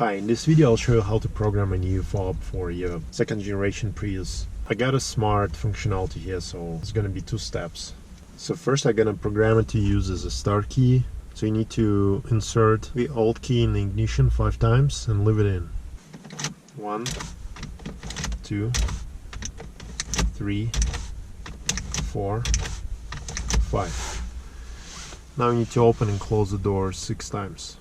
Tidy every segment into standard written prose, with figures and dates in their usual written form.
Hi, in this video I'll show you how to program a new fob for your second generation Prius. I got a smart functionality here, so it's gonna be two steps. So first I'm gonna program it to use as a start key. So you need to insert the Alt key in the ignition 5 times and leave it in. 1, 2, 3, 4, 5. Now you need to open and close the door 6 times.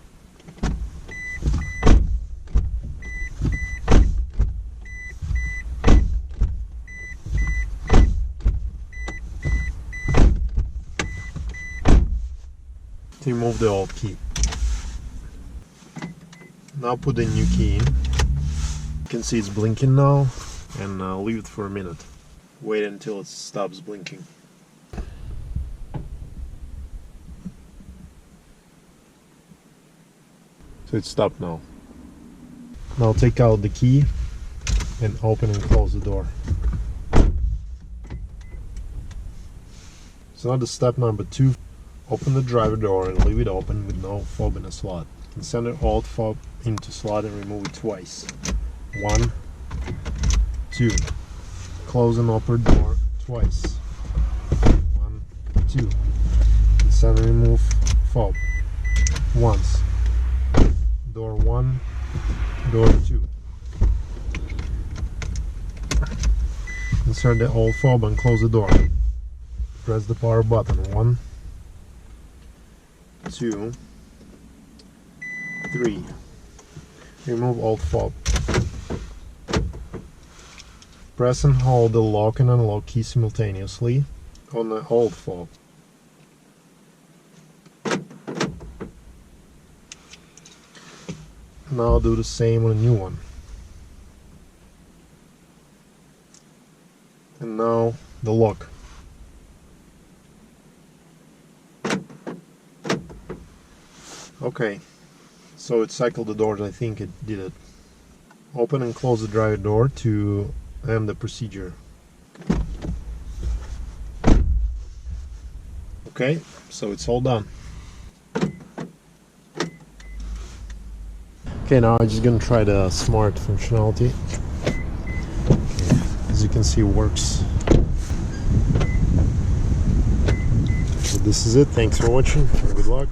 Remove the old key. Now put the new key in. You can see it's blinking now, and leave it for a minute. Wait until it stops blinking. So it stopped now. Now take out the key and open and close the door. So now the step number 2. Open the driver door and leave it open with no fob in a slot. Insert the Alt fob into slot and remove it twice. 1, 2. Close and open door twice. 1, 2. Insert and remove fob once. Door 1, door 2. Insert the Alt fob and close the door. Press the power button. 1, 2, 3. Remove Alt fob. Press and hold the lock and unlock key simultaneously on the Alt fob. Now do the same on a new one. And now the lock. Okay, so it cycled the doors. I think it did it. Open and close the driver door to end the procedure. Okay, so it's all done. Okay, now I'm just gonna try the smart functionality. Okay, as you can see, it works. So this is it. Thanks for watching. Good luck.